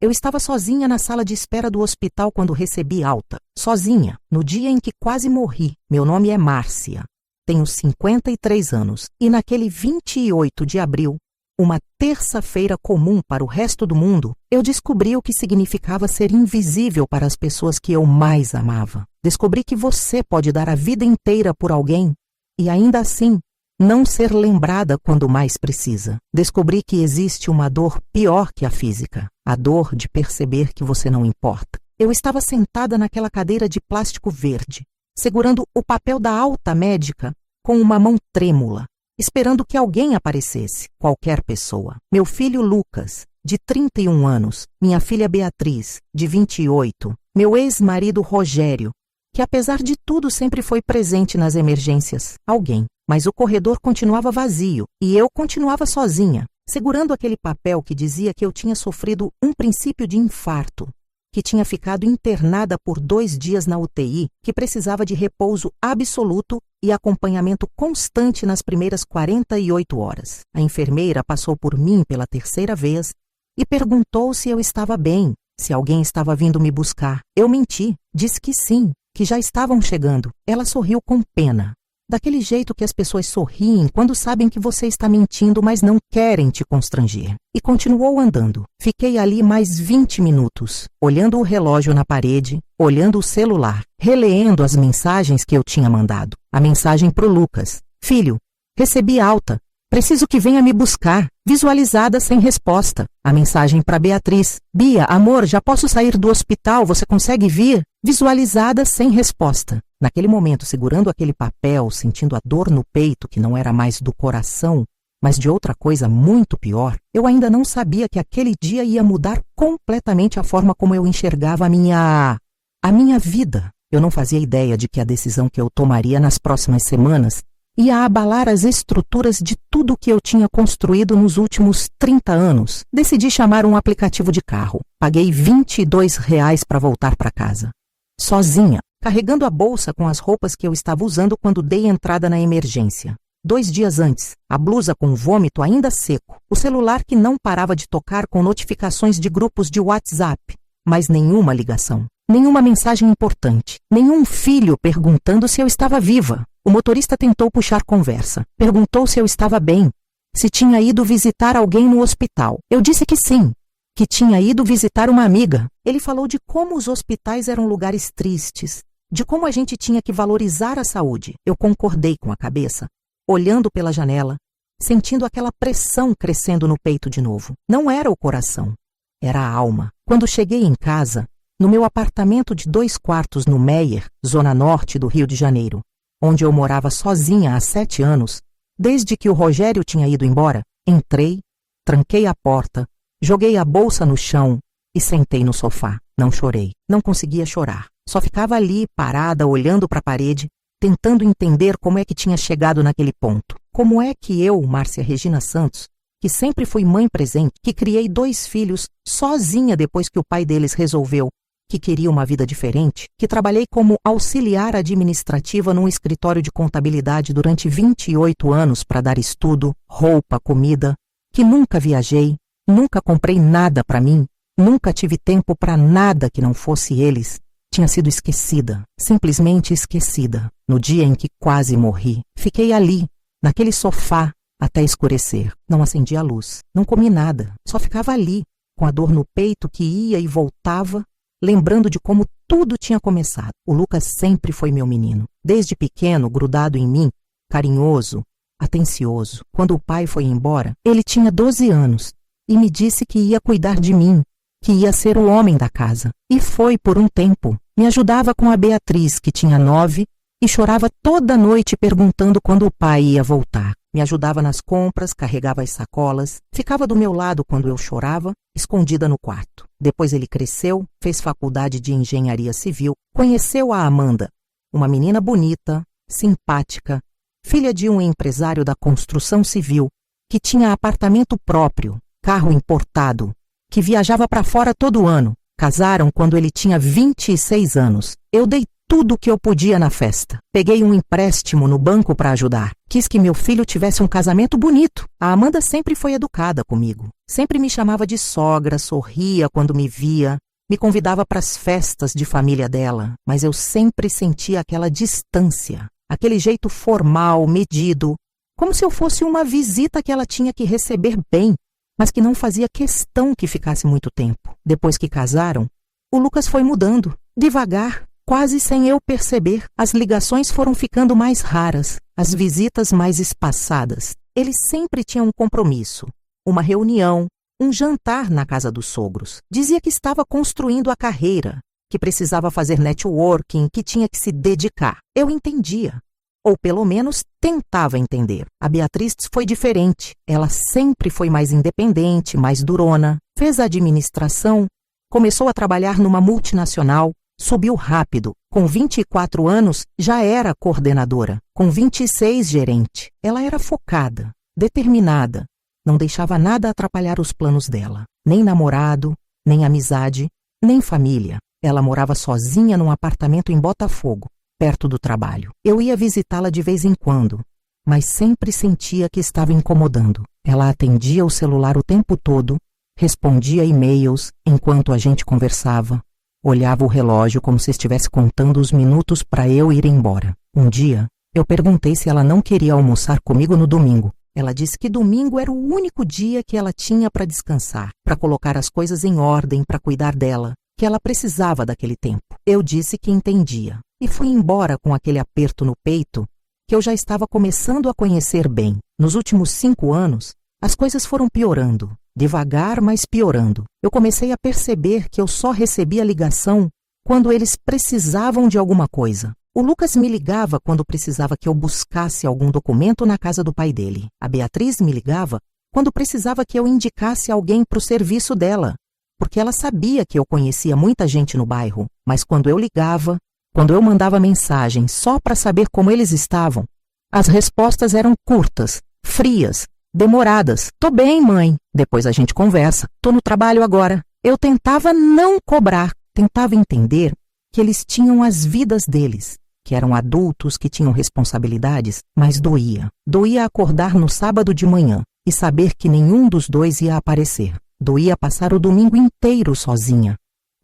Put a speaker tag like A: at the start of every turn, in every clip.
A: Eu estava sozinha na sala de espera do hospital quando recebi alta. Sozinha, no dia em que quase morri. Meu nome é Márcia. Tenho 53 anos. E naquele 28 de abril, uma terça-feira comum para o resto do mundo, eu descobri o que significava ser invisível para as pessoas que eu mais amava. Descobri que você pode dar a vida inteira por alguém e ainda assim não ser lembrada quando mais precisa. Descobri que existe uma dor pior que a física, a dor de perceber que você não importa. Eu estava sentada naquela cadeira de plástico verde, segurando o papel da alta médica com uma mão trêmula, esperando que alguém aparecesse, qualquer pessoa. Meu filho Lucas, de 31 anos, minha filha Beatriz, de 28, meu ex-marido Rogério, que apesar de tudo sempre foi presente nas emergências, alguém. Mas o corredor continuava vazio e eu continuava sozinha, segurando aquele papel que dizia que eu tinha sofrido um princípio de infarto, que tinha ficado internada por 2 dias na UTI, que precisava de repouso absoluto e acompanhamento constante nas primeiras 48 horas. A enfermeira passou por mim pela 3ª vez e perguntou se eu estava bem, se alguém estava vindo me buscar. Eu menti, disse que sim, que já estavam chegando. Ela sorriu com pena. Daquele jeito que as pessoas sorriem quando sabem que você está mentindo, mas não querem te constranger. E continuou andando. Fiquei ali mais 20 minutos, olhando o relógio na parede, olhando o celular, releendo as mensagens que eu tinha mandado. A mensagem para o Lucas. Filho, recebi alta. Preciso que venha me buscar. Visualizada sem resposta. A mensagem para Beatriz. Bia, amor, já posso sair do hospital? Você consegue vir? Visualizada sem resposta. Naquele momento, segurando aquele papel, sentindo a dor no peito, que não era mais do coração, mas de outra coisa muito pior, eu ainda não sabia que aquele dia ia mudar completamente a forma como eu enxergava a minha vida. Eu não fazia ideia de que a decisão que eu tomaria nas próximas semanas ia abalar as estruturas de tudo que eu tinha construído nos últimos 30 anos. Decidi chamar um aplicativo de carro. Paguei R$ 22 para voltar para casa. Sozinha, carregando a bolsa com as roupas que eu estava usando quando dei entrada na emergência. 2 dias antes, a blusa com vômito ainda seco, o celular que não parava de tocar com notificações de grupos de WhatsApp, mas nenhuma ligação, nenhuma mensagem importante, nenhum filho perguntando se eu estava viva. O motorista tentou puxar conversa, perguntou se eu estava bem, se tinha ido visitar alguém no hospital. Eu disse que sim, que tinha ido visitar uma amiga. Ele falou de como os hospitais eram lugares tristes, de como a gente tinha que valorizar a saúde. Eu concordei com a cabeça, olhando pela janela, sentindo aquela pressão crescendo no peito de novo. Não era o coração, era a alma. Quando cheguei em casa, no meu apartamento de 2 quartos no Meier, zona norte do Rio de Janeiro, onde eu morava sozinha há 7 anos, desde que o Rogério tinha ido embora, entrei, tranquei a porta, joguei a bolsa no chão e sentei no sofá. Não chorei, não conseguia chorar. Só ficava ali, parada, olhando para a parede, tentando entender como é que tinha chegado naquele ponto. Como é que eu, Márcia Regina Santos, que sempre fui mãe presente, que criei 2 filhos sozinha depois que o pai deles resolveu que queria uma vida diferente, que trabalhei como auxiliar administrativa num escritório de contabilidade durante 28 anos para dar estudo, roupa, comida, que nunca viajei, nunca comprei nada para mim, nunca tive tempo para nada que não fosse eles, tinha sido esquecida, simplesmente esquecida. No dia em que quase morri, fiquei ali, naquele sofá, até escurecer. Não acendi a luz, não comi nada, só ficava ali, com a dor no peito que ia e voltava, lembrando de como tudo tinha começado. O Lucas sempre foi meu menino. Desde pequeno, grudado em mim, carinhoso, atencioso. Quando o pai foi embora, ele tinha 12 anos e me disse que ia cuidar de mim, que ia ser o homem da casa. E foi por um tempo. Me ajudava com a Beatriz, que tinha 9, e chorava toda noite perguntando quando o pai ia voltar. Me ajudava nas compras, carregava as sacolas, ficava do meu lado quando eu chorava, escondida no quarto. Depois ele cresceu, fez faculdade de engenharia civil, conheceu a Amanda, uma menina bonita, simpática, filha de um empresário da construção civil, que tinha apartamento próprio, carro importado, que viajava para fora todo ano. Casaram quando ele tinha 26 anos. Eu dei tudo o que eu podia na festa. Peguei um empréstimo no banco para ajudar. Quis que meu filho tivesse um casamento bonito. A Amanda sempre foi educada comigo. Sempre me chamava de sogra, sorria quando me via, me convidava para as festas de família dela, mas eu sempre sentia aquela distância, aquele jeito formal, medido, como se eu fosse uma visita que ela tinha que receber bem, mas que não fazia questão que ficasse muito tempo. Depois que casaram, o Lucas foi mudando, devagar, quase sem eu perceber. As ligações foram ficando mais raras, as visitas mais espaçadas. Ele sempre tinha um compromisso, uma reunião, um jantar na casa dos sogros. Dizia que estava construindo a carreira, que precisava fazer networking, que tinha que se dedicar. Eu entendia, ou pelo menos tentava entender. A Beatriz foi diferente. Ela sempre foi mais independente, mais durona. Fez a administração, começou a trabalhar numa multinacional, subiu rápido. Com 24 anos, já era coordenadora. Com 26, gerente. Ela era focada, determinada. Não deixava nada atrapalhar os planos dela. Nem namorado, nem amizade, nem família. Ela morava sozinha num apartamento em Botafogo, perto do trabalho. Eu ia visitá-la de vez em quando, mas sempre sentia que estava incomodando. Ela atendia o celular o tempo todo, respondia e-mails enquanto a gente conversava, olhava o relógio como se estivesse contando os minutos para eu ir embora. Um dia, eu perguntei se ela não queria almoçar comigo no domingo. Ela disse que domingo era o único dia que ela tinha para descansar, para colocar as coisas em ordem, para cuidar dela, que ela precisava daquele tempo. Eu disse que entendia e fui embora com aquele aperto no peito que eu já estava começando a conhecer bem. Nos últimos 5 anos, as coisas foram piorando, devagar, mas piorando. Eu comecei a perceber que eu só recebia ligação quando eles precisavam de alguma coisa. O Lucas me ligava quando precisava que eu buscasse algum documento na casa do pai dele. A Beatriz me ligava quando precisava que eu indicasse alguém para o serviço dela, porque ela sabia que eu conhecia muita gente no bairro. Mas quando eu ligava, quando eu mandava mensagem só para saber como eles estavam, as respostas eram curtas, frias, demoradas. Tô bem, mãe. Depois a gente conversa. Tô no trabalho agora. Eu tentava não cobrar, tentava entender que eles tinham as vidas deles, que eram adultos, que tinham responsabilidades, mas doía. Doía acordar no sábado de manhã e saber que nenhum dos dois ia aparecer. Doía passar o domingo inteiro sozinha,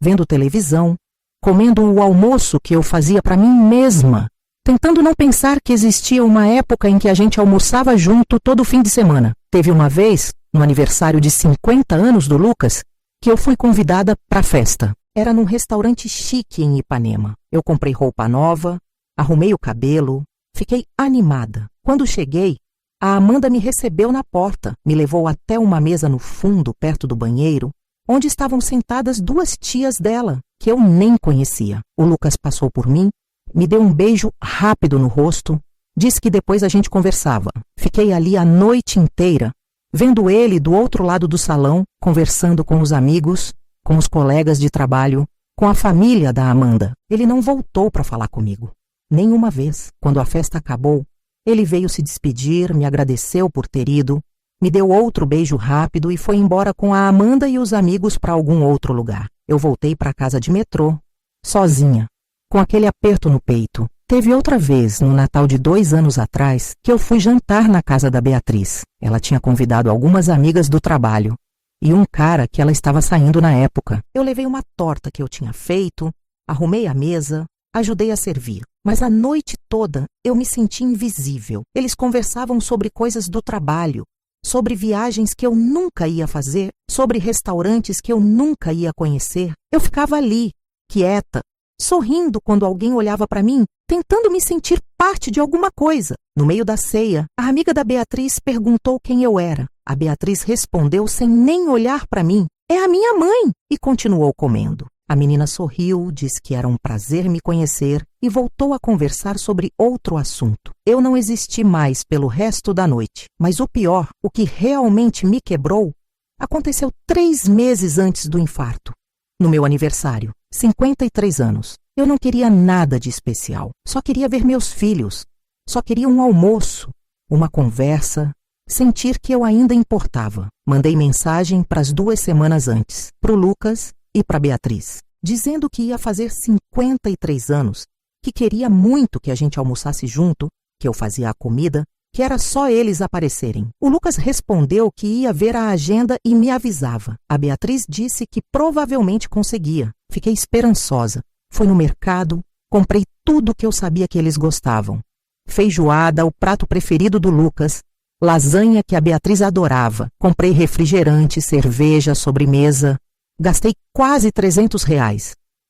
A: vendo televisão, comendo o almoço que eu fazia para mim mesma, tentando não pensar que existia uma época em que a gente almoçava junto todo fim de semana. Teve uma vez, no aniversário de 50 anos do Lucas, que eu fui convidada para a festa. Era num restaurante chique em Ipanema. Eu comprei roupa nova, arrumei o cabelo, fiquei animada. Quando cheguei, a Amanda me recebeu na porta, me levou até uma mesa no fundo, perto do banheiro, onde estavam sentadas 2 tias dela, que eu nem conhecia. O Lucas passou por mim, me deu um beijo rápido no rosto, disse que depois a gente conversava. Fiquei ali a noite inteira, vendo ele do outro lado do salão, conversando com os amigos, com os colegas de trabalho, com a família da Amanda. Ele não voltou para falar comigo. Nenhuma vez. Quando a festa acabou, ele veio se despedir, me agradeceu por ter ido, me deu outro beijo rápido e foi embora com a Amanda e os amigos para algum outro lugar. Eu voltei para casa de metrô, sozinha, com aquele aperto no peito. Teve outra vez, no Natal de 2 anos atrás, que eu fui jantar na casa da Beatriz. Ela tinha convidado algumas amigas do trabalho e um cara que ela estava saindo na época. Eu levei uma torta que eu tinha feito, arrumei a mesa, ajudei a servir. Mas a noite toda eu me senti invisível. Eles conversavam sobre coisas do trabalho, sobre viagens que eu nunca ia fazer, sobre restaurantes que eu nunca ia conhecer. Eu ficava ali, quieta, sorrindo quando alguém olhava para mim, tentando me sentir parte de alguma coisa. No meio da ceia, a amiga da Beatriz perguntou quem eu era. A Beatriz respondeu sem nem olhar para mim: "É a minha mãe!" e continuou comendo. A menina sorriu, disse que era um prazer me conhecer e voltou a conversar sobre outro assunto. Eu não existi mais pelo resto da noite, mas o pior, o que realmente me quebrou, aconteceu 3 meses antes do infarto. No meu aniversário, 53 anos. Eu não queria nada de especial, só queria ver meus filhos, só queria um almoço, uma conversa, sentir que eu ainda importava. Mandei mensagem para as 2 semanas antes, para o Lucas e para Beatriz, dizendo que ia fazer 53 anos, que queria muito que a gente almoçasse junto, que eu fazia a comida, que era só eles aparecerem. O Lucas respondeu que ia ver a agenda e me avisava. A Beatriz disse que provavelmente conseguia. Fiquei esperançosa. Fui no mercado, comprei tudo que eu sabia que eles gostavam. Feijoada, o prato preferido do Lucas, lasanha que a Beatriz adorava. Comprei refrigerante, cerveja, sobremesa. Gastei quase R$ 300,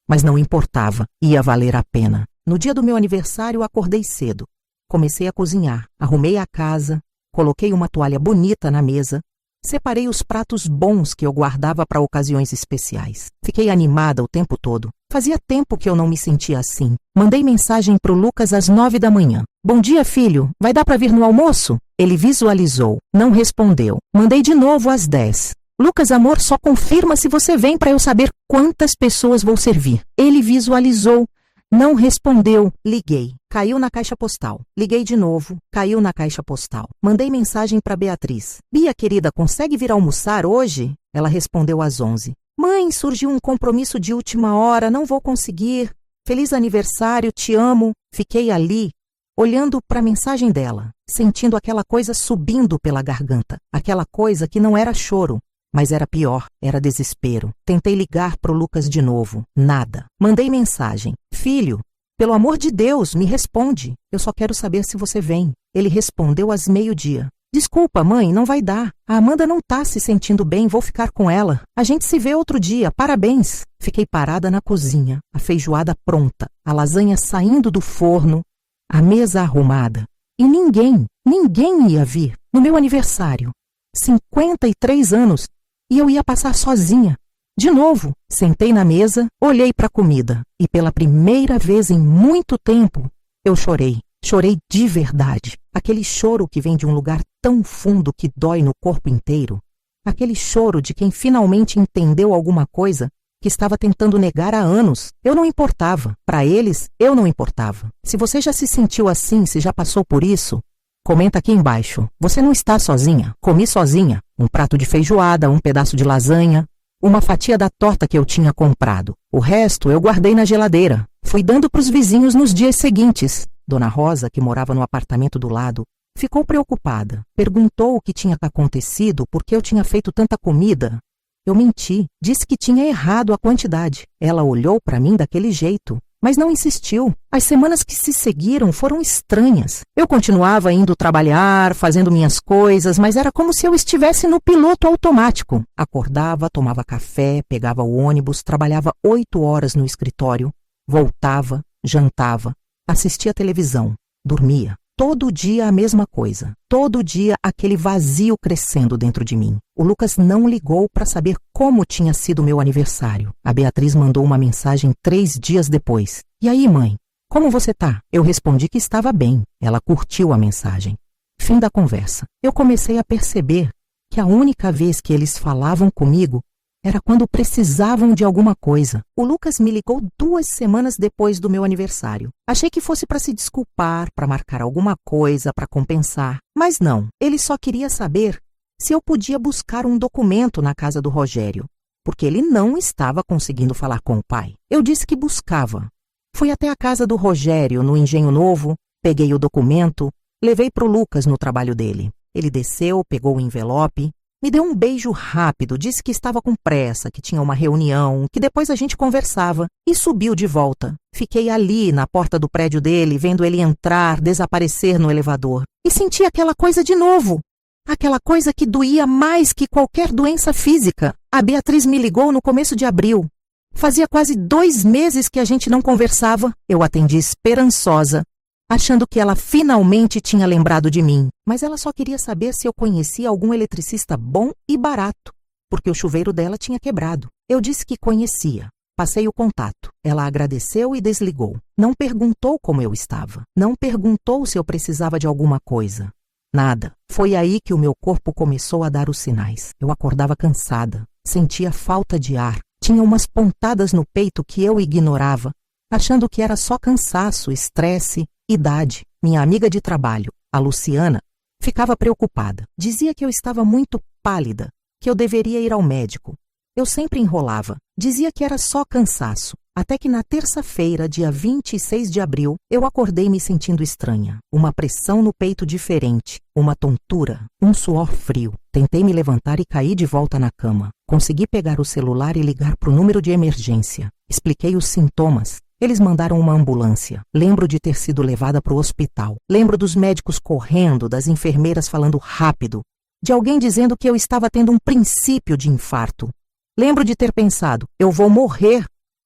A: mas não importava, ia valer a pena. No dia do meu aniversário, acordei cedo. Comecei a cozinhar, arrumei a casa, coloquei uma toalha bonita na mesa, separei os pratos bons que eu guardava para ocasiões especiais. Fiquei animada o tempo todo. Fazia tempo que eu não me sentia assim. Mandei mensagem para o Lucas às 9 da manhã. Bom dia, filho. Vai dar para vir no almoço? Ele visualizou. Não respondeu. Mandei de novo às 10. Lucas, amor, só confirma se você vem para eu saber quantas pessoas vou servir. Ele visualizou. Não respondeu. Liguei. Caiu na caixa postal. Liguei de novo. Caiu na caixa postal. Mandei mensagem para Beatriz. Bia, querida, consegue vir almoçar hoje? Ela respondeu às 11. Mãe, surgiu um compromisso de última hora, não vou conseguir. Feliz aniversário, te amo. Fiquei ali, olhando para a mensagem dela, sentindo aquela coisa subindo pela garganta. Aquela coisa que não era choro, mas era pior, era desespero. Tentei ligar para o Lucas de novo. Nada. Mandei mensagem. Filho, pelo amor de Deus, me responde. Eu só quero saber se você vem. Ele respondeu às 12:30. Desculpa, mãe, não vai dar. A Amanda não tá se sentindo bem, vou ficar com ela. A gente se vê outro dia, parabéns. Fiquei parada na cozinha, a feijoada pronta, a lasanha saindo do forno, a mesa arrumada. E ninguém ia vir no meu aniversário. 53 anos. E eu ia passar sozinha. De novo, sentei na mesa, olhei para a comida. E pela primeira vez em muito tempo, eu chorei. Chorei de verdade. Aquele choro que vem de um lugar tão fundo que dói no corpo inteiro. Aquele choro de quem finalmente entendeu alguma coisa que estava tentando negar há anos. Eu não importava. Para eles, eu não importava. Se você já se sentiu assim, se já passou por isso, comenta aqui embaixo. Você não está sozinha. Comi sozinha. Um prato de feijoada, um pedaço de lasanha, uma fatia da torta que eu tinha comprado. O resto eu guardei na geladeira. Fui dando para os vizinhos nos dias seguintes. Dona Rosa, que morava no apartamento do lado, ficou preocupada. Perguntou o que tinha acontecido, por que eu tinha feito tanta comida. Eu menti. Disse que tinha errado a quantidade. Ela olhou para mim daquele jeito, mas não insistiu. As semanas que se seguiram foram estranhas. Eu continuava indo trabalhar, fazendo minhas coisas, mas era como se eu estivesse no piloto automático. Acordava, tomava café, pegava o ônibus, trabalhava 8 horas no escritório, voltava, jantava, assistia televisão, dormia. Todo dia a mesma coisa. Todo dia aquele vazio crescendo dentro de mim. O Lucas não ligou para saber como tinha sido meu aniversário. A Beatriz mandou uma mensagem 3 dias depois. E aí, mãe? Como você tá? Eu respondi que estava bem. Ela curtiu a mensagem. Fim da conversa. Eu comecei a perceber que a única vez que eles falavam comigo era quando precisavam de alguma coisa. O Lucas me ligou 2 semanas depois do meu aniversário. Achei que fosse para se desculpar, para marcar alguma coisa, para compensar. Mas não, ele só queria saber se eu podia buscar um documento na casa do Rogério, porque ele não estava conseguindo falar com o pai. Eu disse que buscava. Fui até a casa do Rogério, no Engenho Novo, peguei o documento, levei para o Lucas no trabalho dele. Ele desceu, pegou o envelope, me deu um beijo rápido, disse que estava com pressa, que tinha uma reunião, que depois a gente conversava e subiu de volta. Fiquei ali na porta do prédio dele, vendo ele entrar, desaparecer no elevador. E senti aquela coisa de novo. Aquela coisa que doía mais que qualquer doença física. A Beatriz me ligou no começo de abril. Fazia quase 2 meses que a gente não conversava. Eu atendi esperançosa, achando que ela finalmente tinha lembrado de mim. Mas ela só queria saber se eu conhecia algum eletricista bom e barato, porque o chuveiro dela tinha quebrado. Eu disse que conhecia. Passei o contato. Ela agradeceu e desligou. Não perguntou como eu estava. Não perguntou se eu precisava de alguma coisa. Nada. Foi aí que o meu corpo começou a dar os sinais. Eu acordava cansada. Sentia falta de ar. Tinha umas pontadas no peito que eu ignorava, achando que era só cansaço, estresse, idade. Minha amiga de trabalho, a Luciana, ficava preocupada. Dizia que eu estava muito pálida, que eu deveria ir ao médico. Eu sempre enrolava. Dizia que era só cansaço. Até que na terça-feira, dia 26 de abril, eu acordei me sentindo estranha. Uma pressão no peito diferente, uma tontura, um suor frio. Tentei me levantar e caí de volta na cama. Consegui pegar o celular e ligar para o número de emergência. Expliquei os sintomas. Eles mandaram uma ambulância. Lembro de ter sido levada para o hospital. Lembro dos médicos correndo, das enfermeiras falando rápido, de alguém dizendo que eu estava tendo um princípio de infarto. Lembro de ter pensado, eu vou morrer.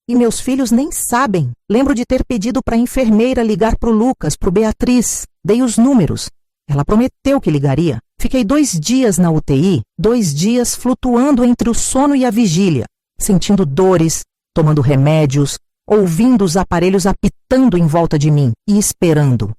A: E meus filhos nem sabem. Lembro de ter pedido para a enfermeira ligar para o Lucas, para o Beatriz. Dei os números. Ela prometeu que ligaria. Fiquei 2 dias na UTI, 2 dias flutuando entre o sono e a vigília, sentindo dores, tomando remédios, ouvindo os aparelhos apitando em volta de mim e esperando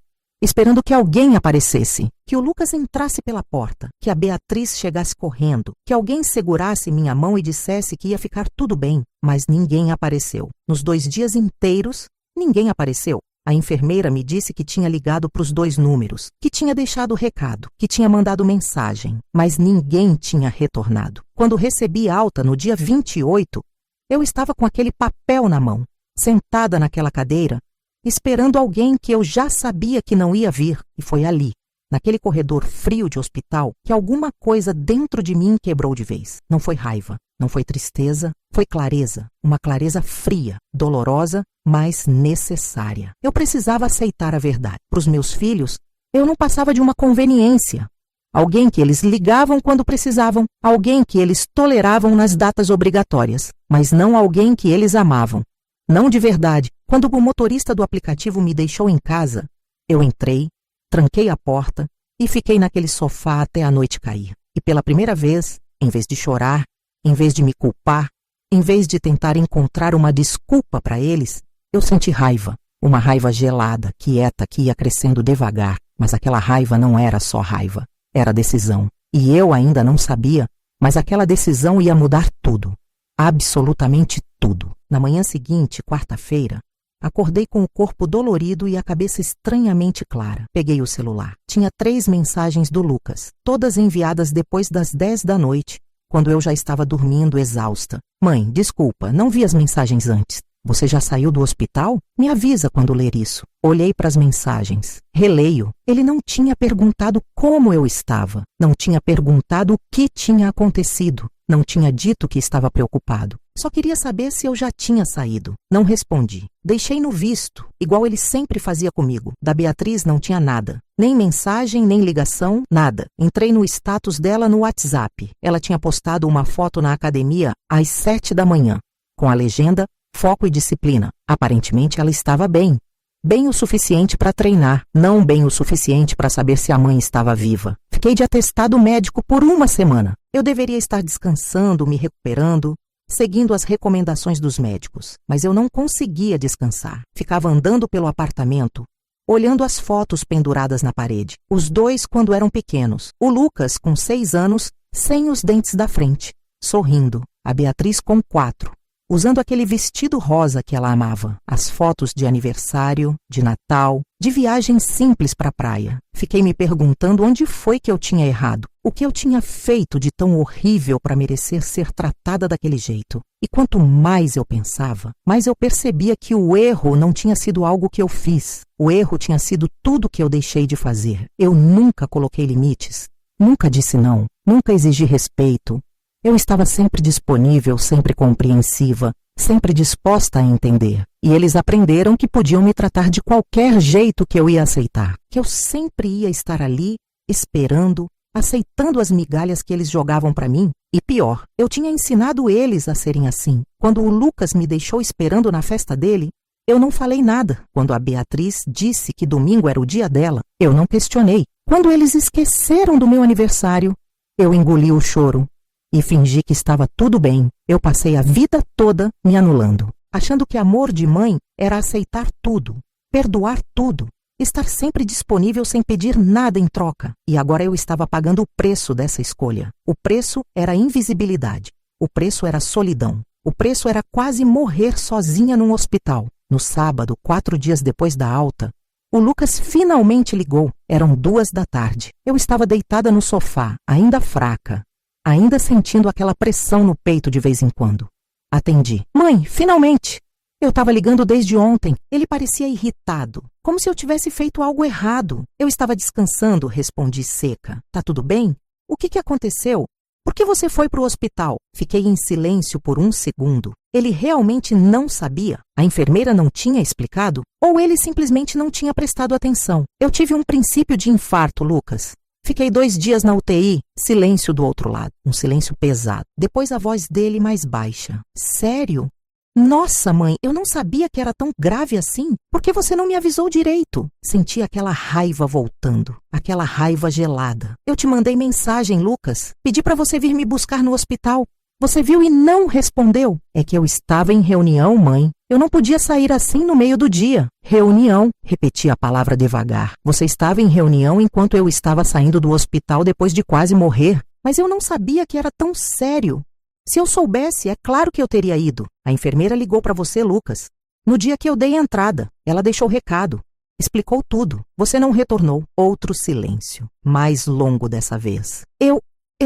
A: que alguém aparecesse, que o Lucas entrasse pela porta, que a Beatriz chegasse correndo, que alguém segurasse minha mão e dissesse que ia ficar tudo bem, mas ninguém apareceu. Nos 2 dias inteiros, ninguém apareceu. A enfermeira me disse que tinha ligado para os 2 números, que tinha deixado recado, que tinha mandado mensagem, mas ninguém tinha retornado. Quando recebi alta no dia 28, eu estava com aquele papel na mão, sentada naquela cadeira, esperando alguém que eu já sabia que não ia vir, e foi ali, naquele corredor frio de hospital, que alguma coisa dentro de mim quebrou de vez. Não foi raiva, não foi tristeza, foi clareza, uma clareza fria, dolorosa, mas necessária. Eu precisava aceitar a verdade. Para os meus filhos, eu não passava de uma conveniência. Alguém que eles ligavam quando precisavam, alguém que eles toleravam nas datas obrigatórias, mas não alguém que eles amavam. Não de verdade. Quando o motorista do aplicativo me deixou em casa, eu entrei, tranquei a porta e fiquei naquele sofá até a noite cair. E pela primeira vez, em vez de chorar, em vez de me culpar, em vez de tentar encontrar uma desculpa para eles, eu senti raiva. Uma raiva gelada, quieta, que ia crescendo devagar. Mas aquela raiva não era só raiva, era decisão. E eu ainda não sabia, mas aquela decisão ia mudar tudo. Absolutamente tudo. Na manhã seguinte, quarta-feira, acordei com o corpo dolorido e a cabeça estranhamente clara. Peguei o celular. Tinha 3 mensagens do Lucas, todas enviadas depois das 10 da noite, quando eu já estava dormindo exausta. Mãe, desculpa, não vi as mensagens antes. Você já saiu do hospital? Me avisa quando ler isso. Olhei para as mensagens. Releio. Ele não tinha perguntado como eu estava. Não tinha perguntado o que tinha acontecido. Não tinha dito que estava preocupado. Só queria saber se eu já tinha saído. Não respondi. Deixei no visto, igual ele sempre fazia comigo. Da Beatriz não tinha nada. Nem mensagem, nem ligação, nada. Entrei no status dela no WhatsApp. Ela tinha postado uma foto na academia às 7 da manhã, com a legenda Foco e Disciplina. Aparentemente ela estava bem. Bem o suficiente para treinar, não bem o suficiente para saber se a mãe estava viva. Fiquei de atestado médico por 1 semana. Eu deveria estar descansando, me recuperando, seguindo as recomendações dos médicos, mas eu não conseguia descansar. Ficava andando pelo apartamento, olhando as fotos penduradas na parede. Os 2 quando eram pequenos. O Lucas, com 6 anos, sem os dentes da frente, sorrindo. A Beatriz com 4. Usando aquele vestido rosa que ela amava. As fotos de aniversário, de Natal, de viagem simples para a praia. Fiquei me perguntando onde foi que eu tinha errado. O que eu tinha feito de tão horrível para merecer ser tratada daquele jeito. E quanto mais eu pensava, mais eu percebia que o erro não tinha sido algo que eu fiz. O erro tinha sido tudo que eu deixei de fazer. Eu nunca coloquei limites. Nunca disse não. Nunca exigi respeito. Eu estava sempre disponível, sempre compreensiva, sempre disposta a entender. E eles aprenderam que podiam me tratar de qualquer jeito que eu ia aceitar. Que eu sempre ia estar ali, esperando, aceitando as migalhas que eles jogavam para mim. E pior, eu tinha ensinado eles a serem assim. Quando o Lucas me deixou esperando na festa dele, eu não falei nada. Quando a Beatriz disse que domingo era o dia dela, eu não questionei. Quando eles esqueceram do meu aniversário, eu engoli o choro e fingi que estava tudo bem. Eu passei a vida toda me anulando, achando que amor de mãe era aceitar tudo, perdoar tudo, estar sempre disponível sem pedir nada em troca. E agora eu estava pagando o preço dessa escolha. O preço era invisibilidade. O preço era solidão. O preço era quase morrer sozinha num hospital. No sábado, 4 dias depois da alta, o Lucas finalmente ligou. Eram 2 da tarde. Eu estava deitada no sofá, ainda fraca, ainda sentindo aquela pressão no peito de vez em quando. Atendi. Mãe, finalmente! Eu estava ligando desde ontem. Ele parecia irritado, como se eu tivesse feito algo errado. Eu estava descansando, respondi seca. Tá tudo bem? O que aconteceu? Por que você foi para o hospital? Fiquei em silêncio por um segundo. Ele realmente não sabia? A enfermeira não tinha explicado? Ou ele simplesmente não tinha prestado atenção? Eu tive um princípio de infarto, Lucas. Fiquei 2 dias na UTI, silêncio do outro lado, um silêncio pesado. Depois a voz dele mais baixa. Sério? Nossa, mãe, eu não sabia que era tão grave assim. Por que você não me avisou direito? Senti aquela raiva voltando, aquela raiva gelada. Eu te mandei mensagem, Lucas. Pedi para você vir me buscar no hospital. Você viu e não respondeu. É que eu estava em reunião, mãe. Eu não podia sair assim no meio do dia. Reunião, repeti a palavra devagar. Você estava em reunião enquanto eu estava saindo do hospital depois de quase morrer. Mas eu não sabia que era tão sério. Se eu soubesse, é claro que eu teria ido. A enfermeira ligou para você, Lucas. No dia que eu dei a entrada, ela deixou recado. Explicou tudo. Você não retornou. Outro silêncio. Mais longo dessa vez. Eu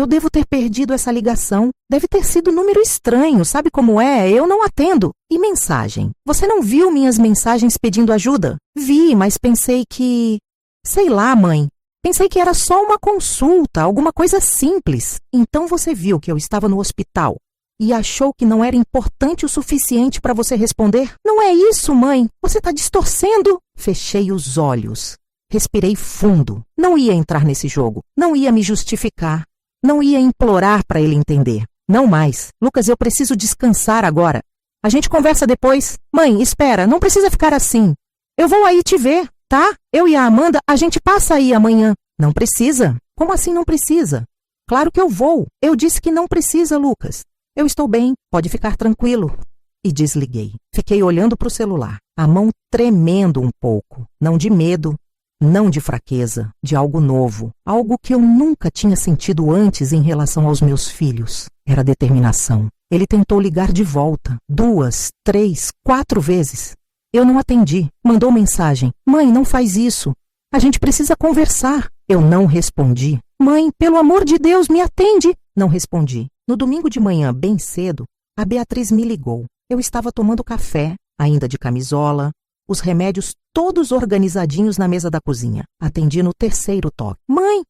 A: devo ter perdido essa ligação. Deve ter sido número estranho, sabe como é? Eu não atendo. E mensagem? Você não viu minhas mensagens pedindo ajuda? Vi, mas pensei que... Sei lá, mãe. Pensei que era só uma consulta, alguma coisa simples. Então você viu que eu estava no hospital e achou que não era importante o suficiente para você responder? Não é isso, mãe. Você está distorcendo. Fechei os olhos. Respirei fundo. Não ia entrar nesse jogo. Não ia me justificar. Não ia implorar para ele entender. Não mais. Lucas, eu preciso descansar agora. A gente conversa depois. Mãe, espera. Não precisa ficar assim. Eu vou aí te ver. Tá? Eu e a Amanda, a gente passa aí amanhã. Não precisa? Como assim não precisa? Claro que eu vou. Eu disse que não precisa, Lucas. Eu estou bem, pode ficar tranquilo. E desliguei. Fiquei olhando para o celular, a mão tremendo um pouco. Não de medo, não de fraqueza, de algo novo. Algo que eu nunca tinha sentido antes em relação aos meus filhos. Era determinação. Ele tentou ligar de volta. 2, 3, 4 vezes. Eu não atendi. Mandou mensagem. Mãe, não faz isso. A gente precisa conversar. Eu não respondi. Mãe, pelo amor de Deus, me atende. Não respondi. No domingo de manhã, bem cedo, a Beatriz me ligou. Eu estava tomando café, ainda de camisola, os remédios todos organizadinhos na mesa da cozinha. Atendi no 3º toque. Mãe,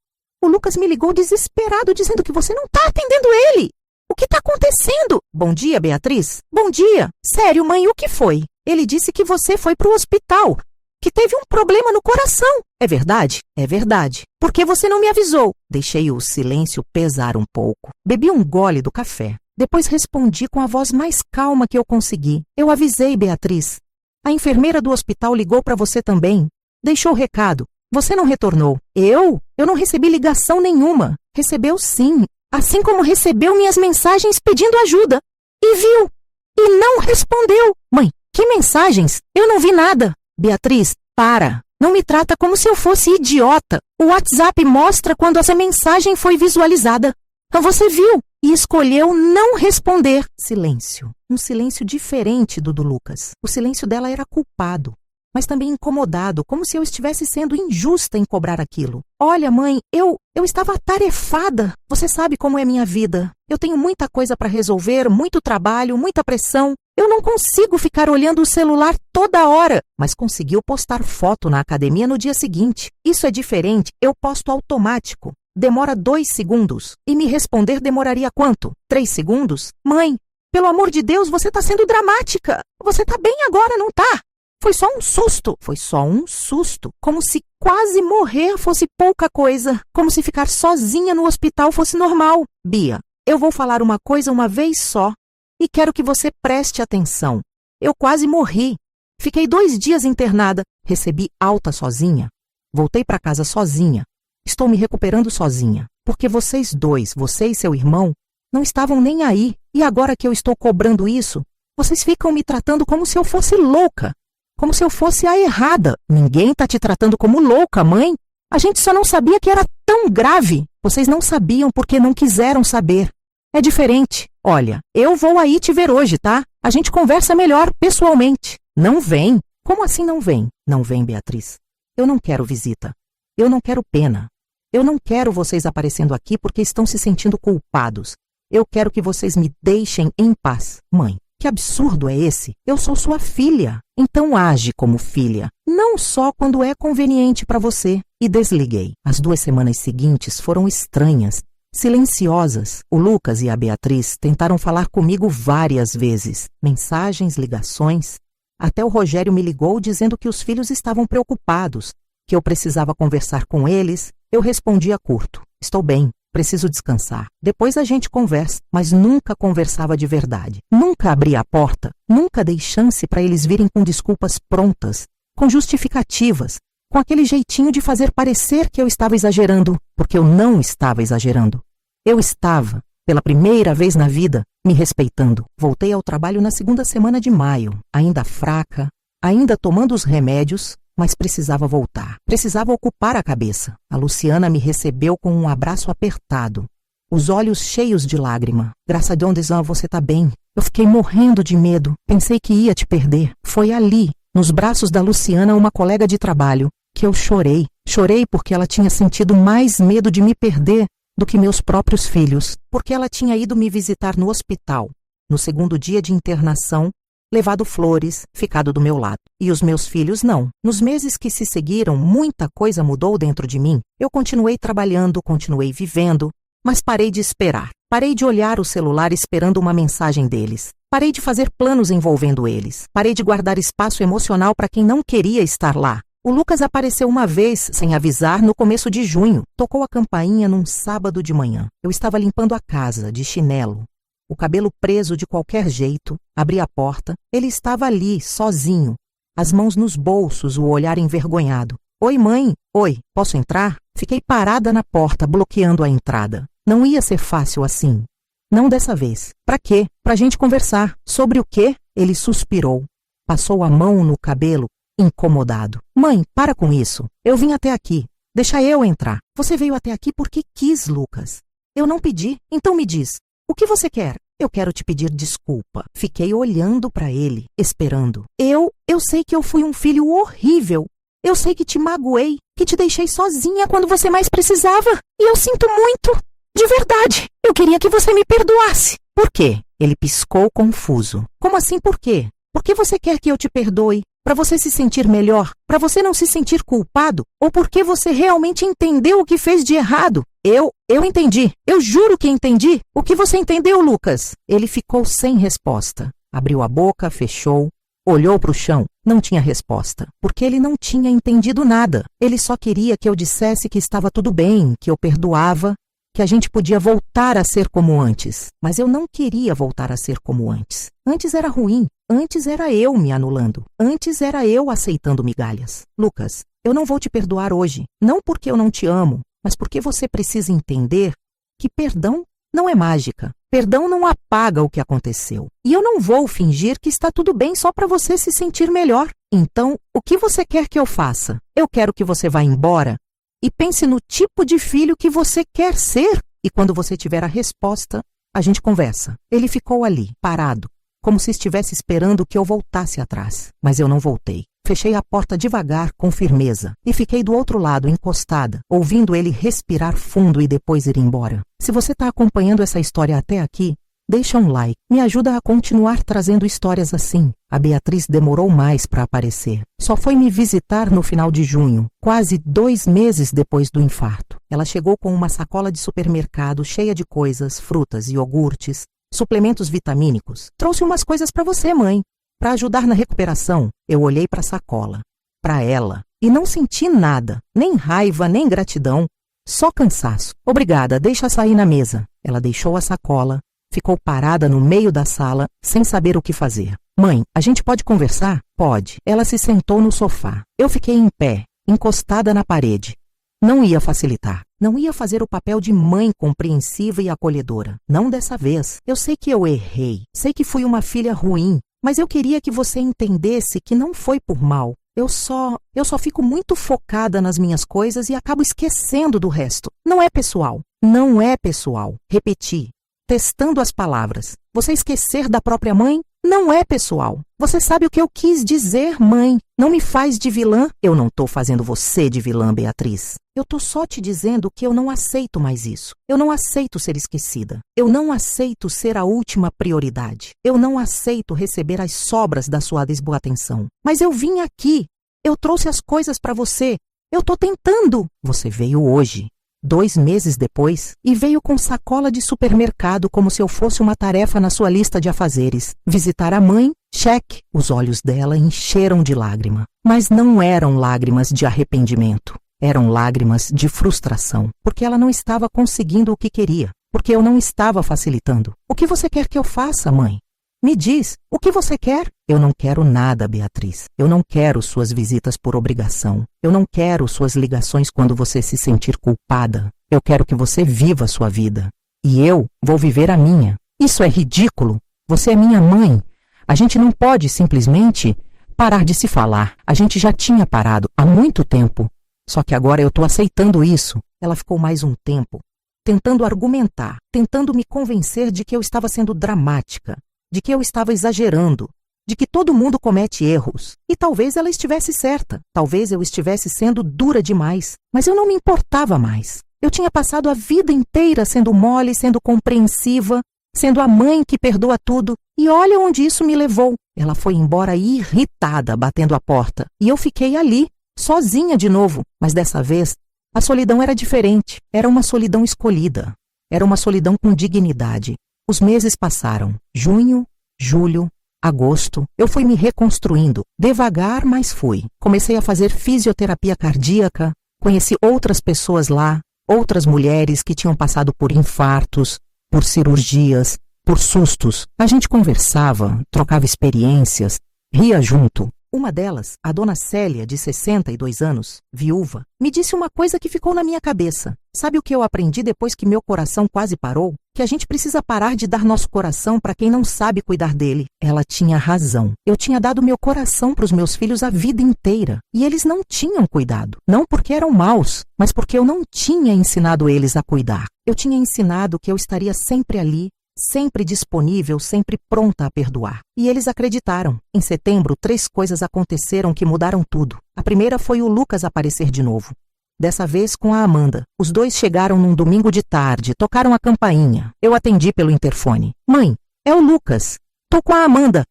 A: o Lucas me ligou desesperado, dizendo que você não está atendendo ele. O que está acontecendo? Bom dia, Beatriz. Bom dia. Sério, mãe, o que foi? Ele disse que você foi para o hospital, que teve um problema no coração. É verdade? É verdade. Por que você não me avisou? Deixei o silêncio pesar um pouco. Bebi um gole do café. Depois respondi com a voz mais calma que eu consegui. Eu avisei, Beatriz. A enfermeira do hospital ligou para você também. Deixou o recado. Você não retornou. Eu? Eu não recebi ligação nenhuma. Recebeu sim. Assim como recebeu minhas mensagens pedindo ajuda. E viu. E não respondeu. Mãe, que mensagens? Eu não vi nada. Beatriz, para. Não me trata como se eu fosse idiota. O WhatsApp mostra quando essa mensagem foi visualizada. Você viu e escolheu não responder. Silêncio. Um silêncio diferente do Lucas. O silêncio dela era culpado, mas também incomodado, como se eu estivesse sendo injusta em cobrar aquilo. Olha, mãe, eu estava atarefada. Você sabe como é minha vida. Eu tenho muita coisa para resolver, muito trabalho, muita pressão. Eu não consigo ficar olhando o celular toda hora. Mas conseguiu postar foto na academia no dia seguinte. Isso é diferente, eu posto automático. Demora 2 segundos. E me responder demoraria quanto? 3 segundos? Mãe, pelo amor de Deus, você está sendo dramática. Você está bem agora, não tá? Foi só um susto. Foi só um susto. Como se quase morrer fosse pouca coisa. Como se ficar sozinha no hospital fosse normal. Bia, eu vou falar uma coisa uma vez só. E quero que você preste atenção. Eu quase morri. Fiquei 2 dias internada. Recebi alta sozinha. Voltei para casa sozinha. Estou me recuperando sozinha. Porque vocês dois, você e seu irmão, não estavam nem aí. E agora que eu estou cobrando isso, vocês ficam me tratando como se eu fosse louca. Como se eu fosse a errada. Ninguém está te tratando como louca, mãe. A gente só não sabia que era tão grave. Vocês não sabiam porque não quiseram saber. É diferente. Olha, eu vou aí te ver hoje, tá? A gente conversa melhor pessoalmente. Não vem. Como assim não vem? Não vem, Beatriz. Eu não quero visita. Eu não quero pena. Eu não quero vocês aparecendo aqui porque estão se sentindo culpados. Eu quero que vocês me deixem em paz. Mãe, Que absurdo é esse? Eu sou sua filha. Então age como filha, não só quando é conveniente para você. E desliguei. As 2 semanas seguintes foram estranhas, silenciosas. O Lucas e a Beatriz tentaram falar comigo várias vezes. Mensagens, ligações. Até o Rogério me ligou dizendo que os filhos estavam preocupados, que eu precisava conversar com eles. Eu respondia curto: estou bem, preciso descansar. Depois a gente conversa, mas nunca conversava de verdade. Nunca abri a porta, nunca dei chance para eles virem com desculpas prontas, com justificativas, com aquele jeitinho de fazer parecer que eu estava exagerando, porque eu não estava exagerando. Eu estava, pela primeira vez na vida, me respeitando. Voltei ao trabalho na 2ª semana de maio, ainda fraca, ainda tomando os remédios, mas precisava voltar. Precisava ocupar a cabeça. A Luciana me recebeu com um abraço apertado, os olhos cheios de lágrima. Graças a Deus, você tá bem. Eu fiquei morrendo de medo. Pensei que ia te perder. Foi ali, nos braços da Luciana, uma colega de trabalho, que eu chorei. Chorei porque ela tinha sentido mais medo de me perder do que meus próprios filhos, porque ela tinha ido me visitar no hospital, no 2º dia de internação, levado flores, ficado do meu lado. E os meus filhos não. Nos meses que se seguiram, muita coisa mudou dentro de mim. Eu continuei trabalhando, continuei vivendo, mas parei de esperar. Parei de olhar o celular esperando uma mensagem deles. Parei de fazer planos envolvendo eles. Parei de guardar espaço emocional para quem não queria estar lá. O Lucas apareceu uma vez, sem avisar, no começo de junho. Tocou a campainha num sábado de manhã. Eu estava limpando a casa, de chinelo, o cabelo preso de qualquer jeito. Abri a porta. Ele estava ali, sozinho, as mãos nos bolsos, o olhar envergonhado. Oi, mãe. Oi, posso entrar? Fiquei parada na porta, bloqueando a entrada. Não ia ser fácil assim. Não dessa vez. Pra quê? Pra gente conversar. Sobre o quê? Ele suspirou. Passou a mão no cabelo, incomodado. Mãe, para com isso. Eu vim até aqui. Deixa eu entrar. Você veio até aqui porque quis, Lucas. Eu não pedi. Então me diz. O que você quer? Eu quero te pedir desculpa. Fiquei olhando para ele, esperando. Eu sei que eu fui um filho horrível. Eu sei que te magoei, que te deixei sozinha quando você mais precisava. E eu sinto muito. De verdade. Eu queria que você me perdoasse. Por quê? Ele piscou confuso. Como assim por quê? Por que você quer que eu te perdoe? Para você se sentir melhor? Para você não se sentir culpado? Ou porque você realmente entendeu o que fez de errado? Eu entendi. Eu juro que entendi. O que você entendeu, Lucas? Ele ficou sem resposta. Abriu a boca, fechou, olhou para o chão. Não tinha resposta, porque ele não tinha entendido nada. Ele só queria que eu dissesse que estava tudo bem, que eu perdoava, que a gente podia voltar a ser como antes. Mas eu não queria voltar a ser como antes. Antes era ruim. Antes era eu me anulando. Antes era eu aceitando migalhas. Lucas, eu não vou te perdoar hoje. Não porque eu não te amo, mas porque você precisa entender que perdão não é mágica. Perdão não apaga o que aconteceu. E eu não vou fingir que está tudo bem só para você se sentir melhor. Então, o que você quer que eu faça? Eu quero que você vá embora e pense no tipo de filho que você quer ser. E quando você tiver a resposta, a gente conversa. Ele ficou ali, parado, como se estivesse esperando que eu voltasse atrás. Mas eu não voltei. Fechei a porta devagar, com firmeza, e fiquei do outro lado, encostada, ouvindo ele respirar fundo e depois ir embora. Se você está acompanhando essa história até aqui, deixa um like. Me ajuda a continuar trazendo histórias assim. A Beatriz demorou mais para aparecer. Só foi me visitar no final de junho, quase 2 meses depois do infarto. Ela chegou com uma sacola de supermercado cheia de coisas, frutas, iogurtes, suplementos vitamínicos. Trouxe umas coisas para você, mãe. Para ajudar na recuperação. Eu olhei para a sacola, para ela, e não senti nada, nem raiva, nem gratidão, só cansaço. Obrigada, deixa sair na mesa. Ela deixou a sacola, ficou parada no meio da sala, sem saber o que fazer. Mãe, a gente pode conversar? Pode. Ela se sentou no sofá. Eu fiquei em pé, encostada na parede. Não ia facilitar. Não ia fazer o papel de mãe compreensiva e acolhedora. Não dessa vez. Eu sei que eu errei. Sei que fui uma filha ruim. Mas eu queria que você entendesse que não foi por mal. Eu só fico muito focada nas minhas coisas e acabo esquecendo do resto. Não é pessoal. Não é pessoal. Repeti, testando as palavras. Você esquecer da própria mãe? Não é pessoal. Você sabe o que eu quis dizer, mãe. Não me faz de vilã. Eu não tô fazendo você de vilã, Beatriz. Eu tô só te dizendo que eu não aceito mais isso. Eu não aceito ser esquecida. Eu não aceito ser a última prioridade. Eu não aceito receber as sobras da sua desboa-atenção. Mas eu vim aqui. Eu trouxe as coisas para você. Eu tô tentando. Você veio hoje. 2 meses depois, e veio com sacola de supermercado como se eu fosse uma tarefa na sua lista de afazeres. Visitar a mãe, cheque. Os olhos dela encheram de lágrima. Mas não eram lágrimas de arrependimento. Eram lágrimas de frustração, porque ela não estava conseguindo o que queria, porque eu não estava facilitando. O que você quer que eu faça, mãe? Me diz, o que você quer? Eu não quero nada, Beatriz. Eu não quero suas visitas por obrigação. Eu não quero suas ligações quando você se sentir culpada. Eu quero que você viva sua vida. E eu vou viver a minha. Isso é ridículo. Você é minha mãe. A gente não pode simplesmente parar de se falar. A gente já tinha parado há muito tempo. Só que agora eu estou aceitando isso. Ela ficou mais um tempo tentando argumentar, tentando me convencer de que eu estava sendo dramática, de que eu estava exagerando, de que todo mundo comete erros. E talvez ela estivesse certa, talvez eu estivesse sendo dura demais, mas eu não me importava mais. Eu tinha passado a vida inteira sendo mole, sendo compreensiva, sendo a mãe que perdoa tudo, e olha onde isso me levou. Ela foi embora irritada, batendo a porta, e eu fiquei ali, sozinha de novo, mas dessa vez a solidão era diferente, era uma solidão escolhida, era uma solidão com dignidade. Os meses passaram, junho, julho, agosto, eu fui me reconstruindo, devagar, mas fui. Comecei a fazer fisioterapia cardíaca, conheci outras pessoas lá, outras mulheres que tinham passado por infartos, por cirurgias, por sustos. A gente conversava, trocava experiências, ria junto. Uma delas, a dona Célia, de 62 anos, viúva, me disse uma coisa que ficou na minha cabeça. Sabe o que eu aprendi depois que meu coração quase parou? Que a gente precisa parar de dar nosso coração para quem não sabe cuidar dele. Ela tinha razão. Eu tinha dado meu coração para os meus filhos a vida inteira. E eles não tinham cuidado. Não porque eram maus, mas porque eu não tinha ensinado eles a cuidar. Eu tinha ensinado que eu estaria sempre ali, sempre disponível, sempre pronta a perdoar. E eles acreditaram. Em setembro, 3 coisas aconteceram que mudaram tudo. A primeira foi o Lucas aparecer de novo. Dessa vez com a Amanda. Os 2 chegaram num domingo de tarde, tocaram a campainha. Eu atendi pelo interfone. Mãe, é o Lucas. Tô com a Amanda.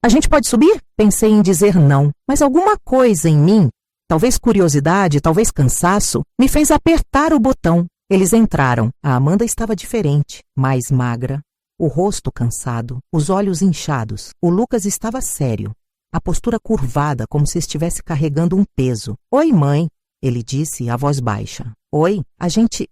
A: A gente pode subir? Pensei em dizer não, mas alguma coisa em mim, talvez curiosidade, talvez cansaço, me fez apertar o botão. Eles entraram. A Amanda estava diferente, mais magra, o rosto cansado, os olhos inchados. O Lucas estava sério, a postura curvada, como se estivesse carregando um peso. Oi, mãe, ele disse, a voz baixa. Oi, a gente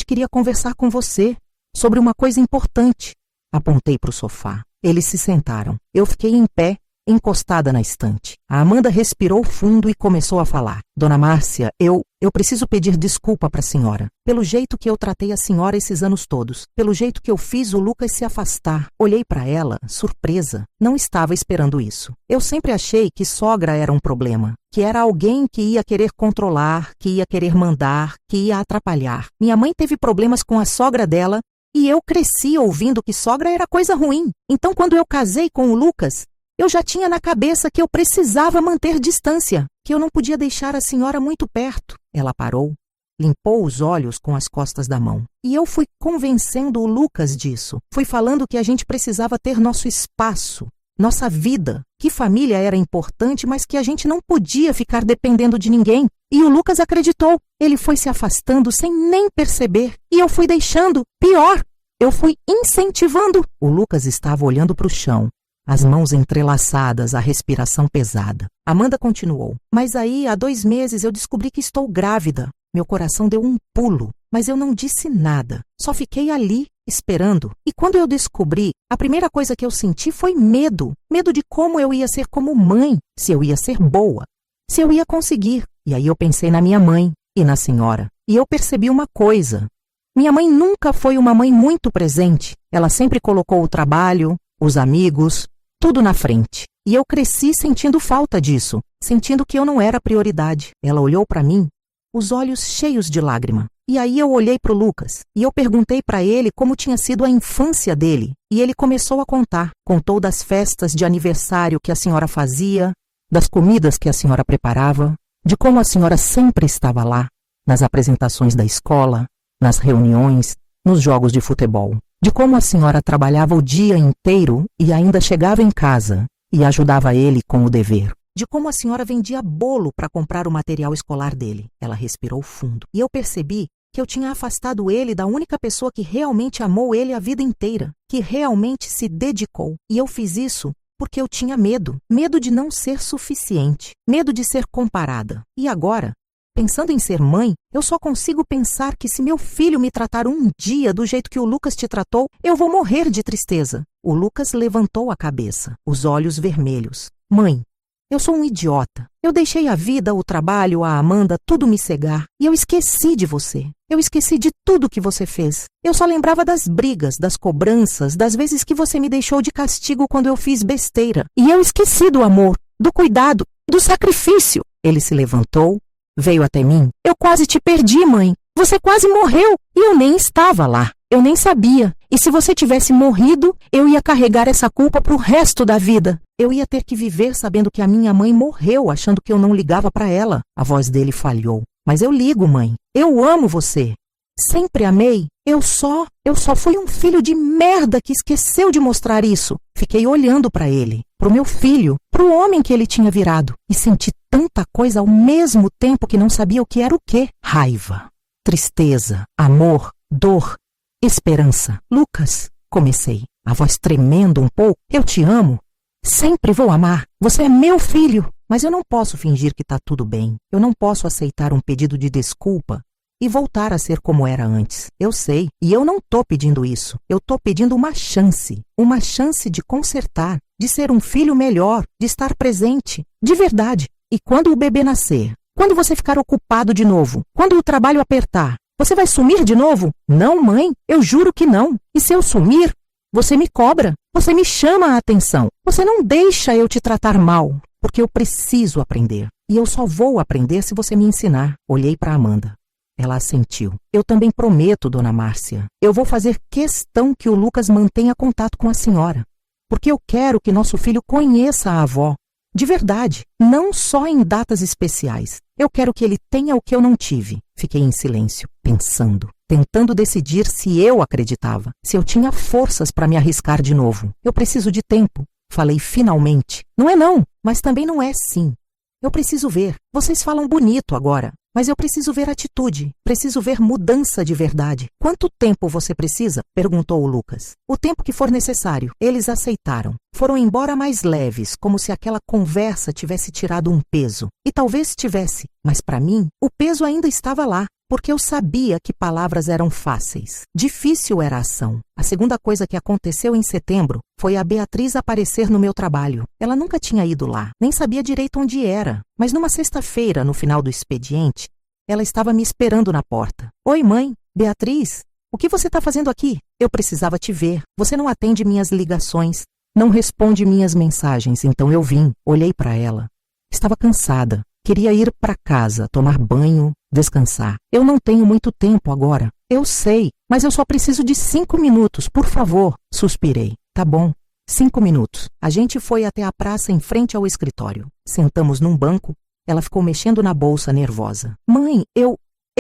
A: queria conversar com você sobre uma coisa importante. Apontei para o sofá. Eles se sentaram. Eu fiquei em pé, encostada na estante. A Amanda respirou fundo e começou a falar. Dona Márcia, eu preciso pedir desculpa para a senhora. Pelo jeito que eu tratei a senhora esses anos todos. Pelo jeito que eu fiz o Lucas se afastar. Olhei para ela, surpresa. Não estava esperando isso. Eu sempre achei que sogra era um problema. Que era alguém que ia querer controlar, que ia querer mandar, que ia atrapalhar. Minha mãe teve problemas com a sogra dela e eu cresci ouvindo que sogra era coisa ruim. Então, quando eu casei com o Lucas, eu já tinha na cabeça que eu precisava manter distância, que eu não podia deixar a senhora muito perto. Ela parou, limpou os olhos com as costas da mão. E eu fui convencendo o Lucas disso. Fui falando que a gente precisava ter nosso espaço, nossa vida, que família era importante, mas que a gente não podia ficar dependendo de ninguém. E o Lucas acreditou. Ele foi se afastando sem nem perceber. E eu fui deixando. Pior, eu fui incentivando. O Lucas estava olhando para o chão. As mãos entrelaçadas, a respiração pesada. Amanda continuou. Mas aí, há 2 meses, eu descobri que estou grávida. Meu coração deu um pulo, mas eu não disse nada. Só fiquei ali, esperando. E quando eu descobri, a primeira coisa que eu senti foi medo. Medo de como eu ia ser como mãe, se eu ia ser boa, se eu ia conseguir. E aí eu pensei na minha mãe e na senhora. E eu percebi uma coisa. Minha mãe nunca foi uma mãe muito presente. Ela sempre colocou o trabalho, os amigos, tudo na frente. E eu cresci sentindo falta disso, sentindo que eu não era prioridade. Ela olhou para mim, os olhos cheios de lágrima. E aí eu olhei para o Lucas e eu perguntei para ele como tinha sido a infância dele. E ele começou a contar. Contou das festas de aniversário que a senhora fazia, das comidas que a senhora preparava, de como a senhora sempre estava lá, nas apresentações da escola, nas reuniões, nos jogos de futebol. De como a senhora trabalhava o dia inteiro e ainda chegava em casa e ajudava ele com o dever. De como a senhora vendia bolo para comprar o material escolar dele. Ela respirou fundo. E eu percebi que eu tinha afastado ele da única pessoa que realmente amou ele a vida inteira, que realmente se dedicou. E eu fiz isso porque eu tinha medo. Medo de não ser suficiente. Medo de ser comparada. E agora, pensando em ser mãe, eu só consigo pensar que se meu filho me tratar um dia do jeito que o Lucas te tratou, eu vou morrer de tristeza. O Lucas levantou a cabeça, os olhos vermelhos. Mãe, eu sou um idiota. Eu deixei a vida, o trabalho, a Amanda, tudo me cegar. E eu esqueci de você. Eu esqueci de tudo que você fez. Eu só lembrava das brigas, das cobranças, das vezes que você me deixou de castigo quando eu fiz besteira. E eu esqueci do amor, do cuidado, do sacrifício. Ele se levantou, veio até mim. Eu quase te perdi, mãe. Você quase morreu. E eu nem estava lá. Eu nem sabia. E se você tivesse morrido, eu ia carregar essa culpa pro resto da vida. Eu ia ter que viver sabendo que a minha mãe morreu, achando que eu não ligava para ela. A voz dele falhou. Mas eu ligo, mãe. Eu amo você. Sempre amei. Eu só fui um filho de merda que esqueceu de mostrar isso. Fiquei olhando para ele, pro meu filho, pro homem que ele tinha virado. E senti tanta coisa ao mesmo tempo que não sabia o que era o quê. Raiva, tristeza, amor, dor, esperança. Lucas, comecei, a voz tremendo um pouco. Eu te amo. Sempre vou amar. Você é meu filho. Mas eu não posso fingir que tá tudo bem. Eu não posso aceitar um pedido de desculpa e voltar a ser como era antes. Eu sei. E eu não tô pedindo isso. Eu tô pedindo uma chance. Uma chance de consertar, de ser um filho melhor, de estar presente. De verdade. E quando o bebê nascer, quando você ficar ocupado de novo, quando o trabalho apertar, você vai sumir de novo? Não, mãe. Eu juro que não. E se eu sumir, você me cobra. Você me chama a atenção. Você não deixa eu te tratar mal. Porque eu preciso aprender. E eu só vou aprender se você me ensinar. Olhei para Amanda. Ela assentiu. Eu também prometo, dona Márcia. Eu vou fazer questão que o Lucas mantenha contato com a senhora. Porque eu quero que nosso filho conheça a avó. De verdade. Não só em datas especiais. Eu quero que ele tenha o que eu não tive. Fiquei em silêncio, pensando. Tentando decidir se eu acreditava. Se eu tinha forças para me arriscar de novo. Eu preciso de tempo. Falei finalmente. Não é não, mas também não é sim. Eu preciso ver. Vocês falam bonito agora, mas eu preciso ver atitude. Preciso ver mudança de verdade. Quanto tempo você precisa? Perguntou o Lucas. O tempo que for necessário. Eles aceitaram. Foram embora mais leves, como se aquela conversa tivesse tirado um peso. E talvez tivesse, mas para mim, o peso ainda estava lá. Porque eu sabia que palavras eram fáceis. Difícil era a ação. A segunda coisa que aconteceu em setembro foi a Beatriz aparecer no meu trabalho. Ela nunca tinha ido lá, nem sabia direito onde era. Mas numa sexta-feira, no final do expediente, ela estava me esperando na porta. Oi, mãe. Beatriz, o que você está fazendo aqui? Eu precisava te ver. Você não atende minhas ligações, não responde minhas mensagens, então eu vim. Olhei para ela. Estava cansada. Queria ir para casa, tomar banho, descansar. Eu não tenho muito tempo agora. Eu sei, mas eu só preciso de 5 minutos, por favor. Suspirei. Tá bom. 5 minutos. A gente foi até a praça em frente ao escritório. Sentamos num banco. Ela ficou mexendo na bolsa, nervosa. Mãe, eu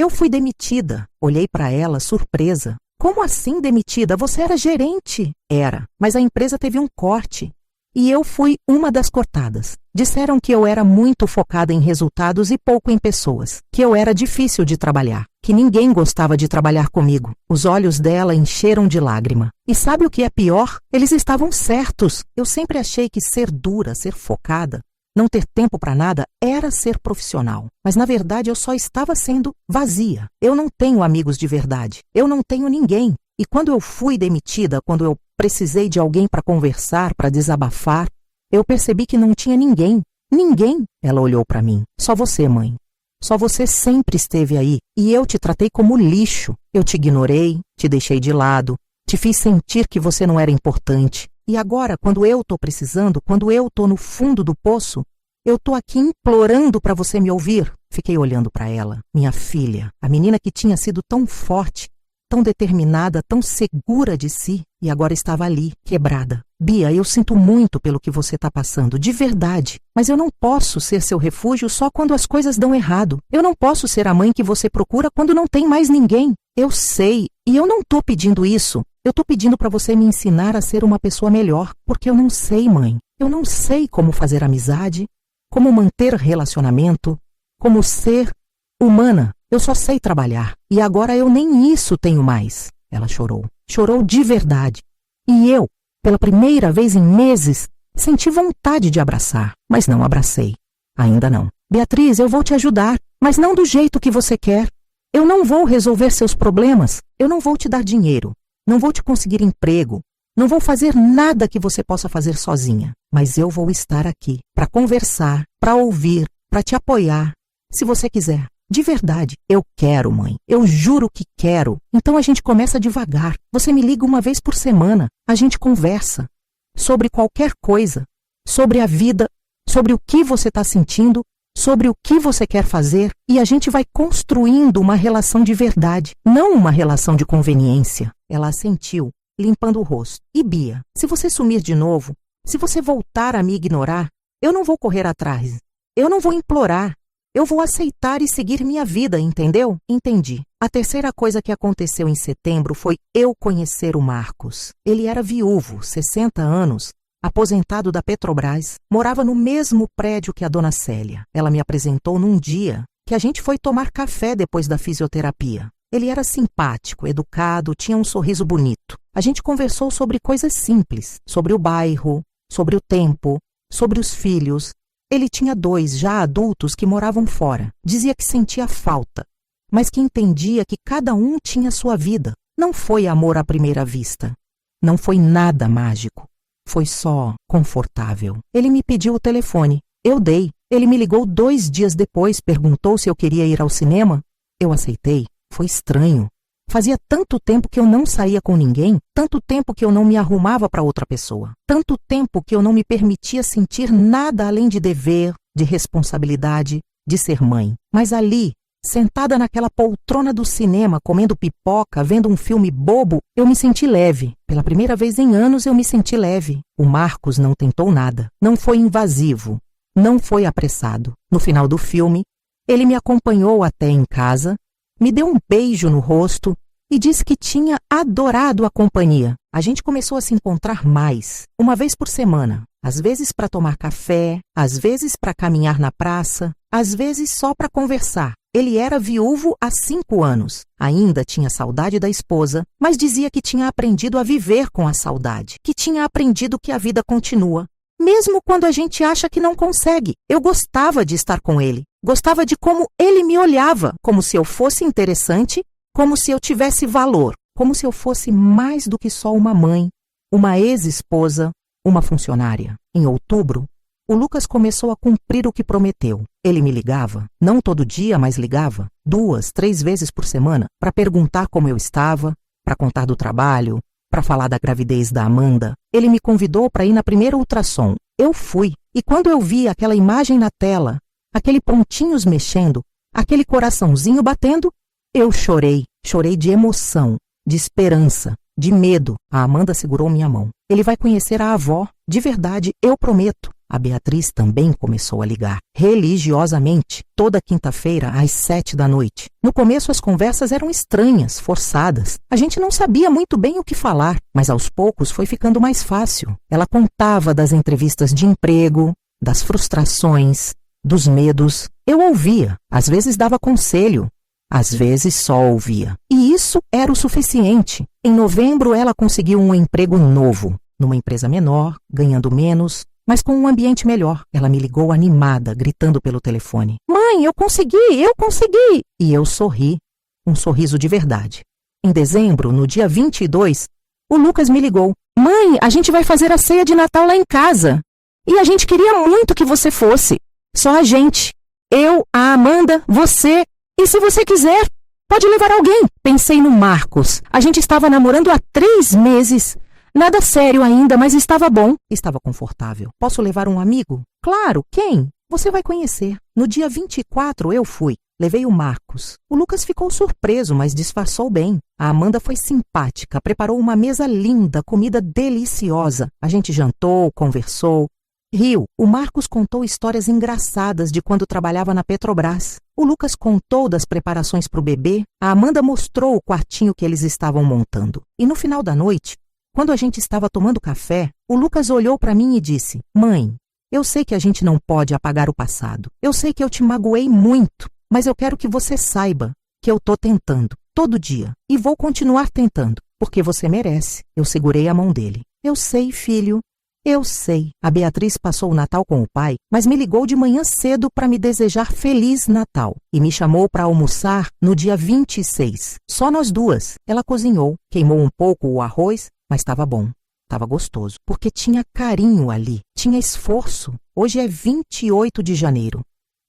A: fui demitida. Olhei para ela, surpresa. Como assim demitida? Você era gerente. Era, mas a empresa teve um corte. E eu fui uma das cortadas. Disseram que eu era muito focada em resultados e pouco em pessoas. Que eu era difícil de trabalhar. Que ninguém gostava de trabalhar comigo. Os olhos dela encheram de lágrima. E sabe o que é pior? Eles estavam certos. Eu sempre achei que ser dura, ser focada, não ter tempo para nada era ser profissional. Mas na verdade eu só estava sendo vazia. Eu não tenho amigos de verdade. Eu não tenho ninguém. E quando eu fui demitida, quando eu precisei de alguém para conversar, para desabafar, eu percebi que não tinha ninguém. Ninguém. Ela olhou para mim. Só você, mãe. Só você sempre esteve aí. E eu te tratei como lixo. Eu te ignorei, te deixei de lado, te fiz sentir que você não era importante. E agora, quando eu tô precisando, quando eu tô no fundo do poço, Eu tô aqui implorando para você me ouvir. Fiquei olhando para ela, minha filha, a menina que tinha sido tão forte, tão determinada, tão segura de si, e agora estava ali, quebrada. Bia, eu sinto muito pelo que você está passando, de verdade. Mas eu não posso ser seu refúgio só quando as coisas dão errado. Eu não posso ser a mãe que você procura quando não tem mais ninguém. Eu sei, e eu não estou pedindo isso. Eu estou pedindo para você me ensinar a ser uma pessoa melhor, porque eu não sei, mãe. Eu não sei como fazer amizade, como manter relacionamento, como ser humana. Eu só sei trabalhar. E agora eu nem isso tenho mais. Ela chorou. Chorou de verdade. E eu, pela primeira vez em meses, senti vontade de abraçar, mas não abracei. Ainda não. Beatriz, eu vou te ajudar, mas não do jeito que você quer. Eu não vou resolver seus problemas. Eu não vou te dar dinheiro. Não vou te conseguir emprego. Não vou fazer nada que você possa fazer sozinha. Mas eu vou estar aqui para conversar, para ouvir, para te apoiar, se você quiser. De verdade, eu quero, mãe. Eu juro que quero. Então a gente começa devagar. Você me liga uma vez por semana. A gente conversa sobre qualquer coisa, sobre a vida, sobre o que você está sentindo, sobre o que você quer fazer, e a gente vai construindo uma relação de verdade, não uma relação de conveniência. Ela assentiu, limpando o rosto. E Bia, se você sumir de novo, se você voltar a me ignorar, eu não vou correr atrás. Eu não vou implorar. Eu vou aceitar e seguir minha vida, entendeu? Entendi. A terceira coisa que aconteceu em setembro foi eu conhecer o Marcos. Ele era viúvo, 60 anos, aposentado da Petrobras, morava no mesmo prédio que a dona Célia. Ela me apresentou num dia que a gente foi tomar café depois da fisioterapia. Ele era simpático, educado, tinha um sorriso bonito. A gente conversou sobre coisas simples, sobre o bairro, sobre o tempo, sobre os filhos. Ele tinha 2 já adultos que moravam fora. Dizia que sentia falta, mas que entendia que cada um tinha sua vida. Não foi amor à primeira vista. Não foi nada mágico. Foi só confortável. Ele me pediu o telefone. Eu dei. Ele me ligou 2 dias depois, perguntou se eu queria ir ao cinema. Eu aceitei. Foi estranho. Fazia tanto tempo que eu não saía com ninguém, tanto tempo que eu não me arrumava para outra pessoa, tanto tempo que eu não me permitia sentir nada além de dever, de responsabilidade, de ser mãe. Mas ali, sentada naquela poltrona do cinema, comendo pipoca, vendo um filme bobo, eu me senti leve. Pela primeira vez em anos eu me senti leve. O Marcos não tentou nada, não foi invasivo, não foi apressado. No final do filme, ele me acompanhou até em casa, me deu um beijo no rosto e disse que tinha adorado a companhia. A gente começou a se encontrar mais, uma vez por semana. Às vezes para tomar café, às vezes para caminhar na praça, às vezes só para conversar. Ele era viúvo há 5 anos. Ainda tinha saudade da esposa, mas dizia que tinha aprendido a viver com a saudade, que tinha aprendido que a vida continua, mesmo quando a gente acha que não consegue. Eu gostava de estar com ele. Gostava de como ele me olhava, como se eu fosse interessante, como se eu tivesse valor, como se eu fosse mais do que só uma mãe, uma ex-esposa, uma funcionária. Em outubro, o Lucas começou a cumprir o que prometeu. Ele me ligava, não todo dia, mas ligava, 2, 3 vezes por semana, para perguntar como eu estava, para contar do trabalho, para falar da gravidez da Amanda. Ele me convidou para ir na primeira ultrassom. Eu fui, e quando eu vi aquela imagem na tela, aquele pontinhos mexendo, aquele coraçãozinho batendo, eu chorei. Chorei de emoção, de esperança, de medo. A Amanda segurou minha mão. Ele vai conhecer a avó. De verdade, eu prometo. A Beatriz também começou a ligar, religiosamente, toda quinta-feira às 7 da noite. No começo as conversas eram estranhas, forçadas. A gente não sabia muito bem o que falar, mas aos poucos foi ficando mais fácil. Ela contava das entrevistas de emprego, das frustrações, dos medos. Eu ouvia, às vezes dava conselho, às vezes só ouvia. E isso era o suficiente. Em novembro ela conseguiu um emprego novo, numa empresa menor, ganhando menos, mas com um ambiente melhor. Ela me ligou animada, gritando pelo telefone. Mãe, eu consegui! Eu consegui! E eu sorri, um sorriso de verdade. Em dezembro, no dia 22, o Lucas me ligou. Mãe, a gente vai fazer a ceia de Natal lá em casa. E a gente queria muito que você fosse. Só a gente. Eu, a Amanda, você. E se você quiser, pode levar alguém. Pensei no Marcos. A gente estava namorando há 3 meses. Nada sério ainda, mas estava bom. Estava confortável. Posso levar um amigo? Claro, quem? Você vai conhecer. No dia 24 eu fui. Levei o Marcos. O Lucas ficou surpreso, mas disfarçou bem. A Amanda foi simpática, preparou uma mesa linda, comida deliciosa. A gente jantou, conversou. Riu. O Marcos contou histórias engraçadas de quando trabalhava na Petrobras. O Lucas contou das preparações para o bebê. A Amanda mostrou o quartinho que eles estavam montando. E no final da noite, quando a gente estava tomando café, o Lucas olhou para mim e disse: Mãe, eu sei que a gente não pode apagar o passado. Eu sei que eu te magoei muito, mas eu quero que você saiba que eu tô tentando, todo dia. E vou continuar tentando, porque você merece. Eu segurei a mão dele. Eu sei, filho. Eu sei. A Beatriz passou o Natal com o pai, mas me ligou de manhã cedo para me desejar Feliz Natal. E me chamou para almoçar no dia 26. Só nós duas. Ela cozinhou, queimou um pouco o arroz, mas estava bom. Estava gostoso, porque tinha carinho ali, tinha esforço. Hoje é 28 de janeiro.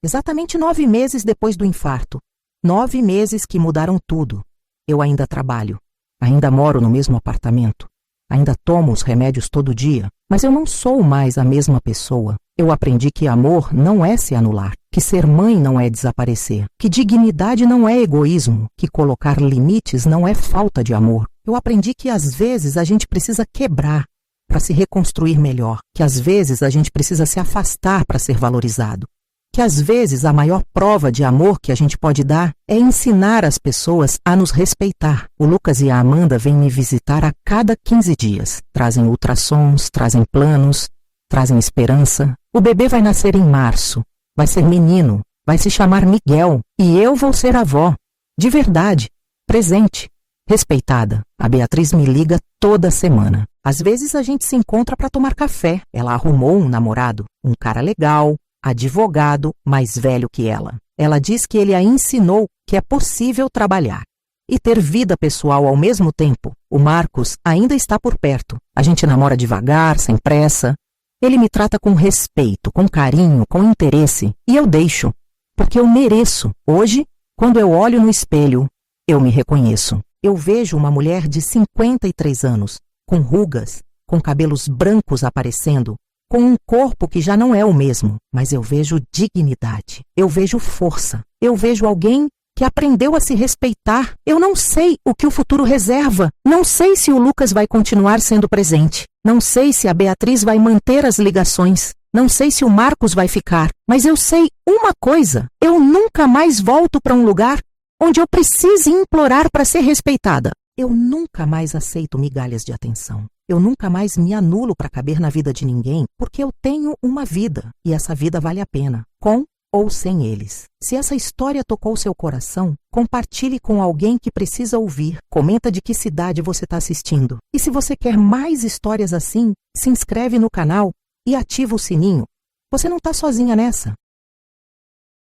A: Exatamente 9 meses depois do infarto. 9 meses que mudaram tudo. Eu ainda trabalho. Ainda moro no mesmo apartamento. Ainda tomo os remédios todo dia, mas eu não sou mais a mesma pessoa. Eu aprendi que amor não é se anular, que ser mãe não é desaparecer, que dignidade não é egoísmo, que colocar limites não é falta de amor. Eu aprendi que às vezes a gente precisa quebrar para se reconstruir melhor, que às vezes a gente precisa se afastar para ser valorizado. Que às vezes a maior prova de amor que a gente pode dar é ensinar as pessoas a nos respeitar. O Lucas e a Amanda vêm me visitar a cada 15 dias. Trazem ultrassons, trazem planos, trazem esperança. O bebê vai nascer em março. Vai ser menino. Vai se chamar Miguel. E eu vou ser avó. De verdade. Presente. Respeitada. A Beatriz me liga toda semana. Às vezes a gente se encontra para tomar café. Ela arrumou um namorado. Um cara legal. Advogado, mais velho que ela. Ela diz que ele a ensinou que é possível trabalhar e ter vida pessoal ao mesmo tempo. O Marcos ainda está por perto. A gente namora devagar, sem pressa. Ele me trata com respeito, com carinho, com interesse. E eu deixo, porque eu mereço. Hoje, quando eu olho no espelho, eu me reconheço. Eu vejo uma mulher de 53 anos, com rugas, com cabelos brancos aparecendo, com um corpo que já não é o mesmo, mas eu vejo dignidade, eu vejo força, eu vejo alguém que aprendeu a se respeitar. Eu não sei o que o futuro reserva, não sei se o Lucas vai continuar sendo presente, não sei se a Beatriz vai manter as ligações, não sei se o Marcos vai ficar, mas eu sei uma coisa: eu nunca mais volto para um lugar onde eu precise implorar para ser respeitada. Eu nunca mais aceito migalhas de atenção. Eu nunca mais me anulo para caber na vida de ninguém, porque eu tenho uma vida, e essa vida vale a pena, com ou sem eles. Se essa história tocou seu coração, compartilhe com alguém que precisa ouvir. Comenta de que cidade você está assistindo. E se você quer mais histórias assim, se inscreve no canal e ativa o sininho. Você não está sozinha nessa.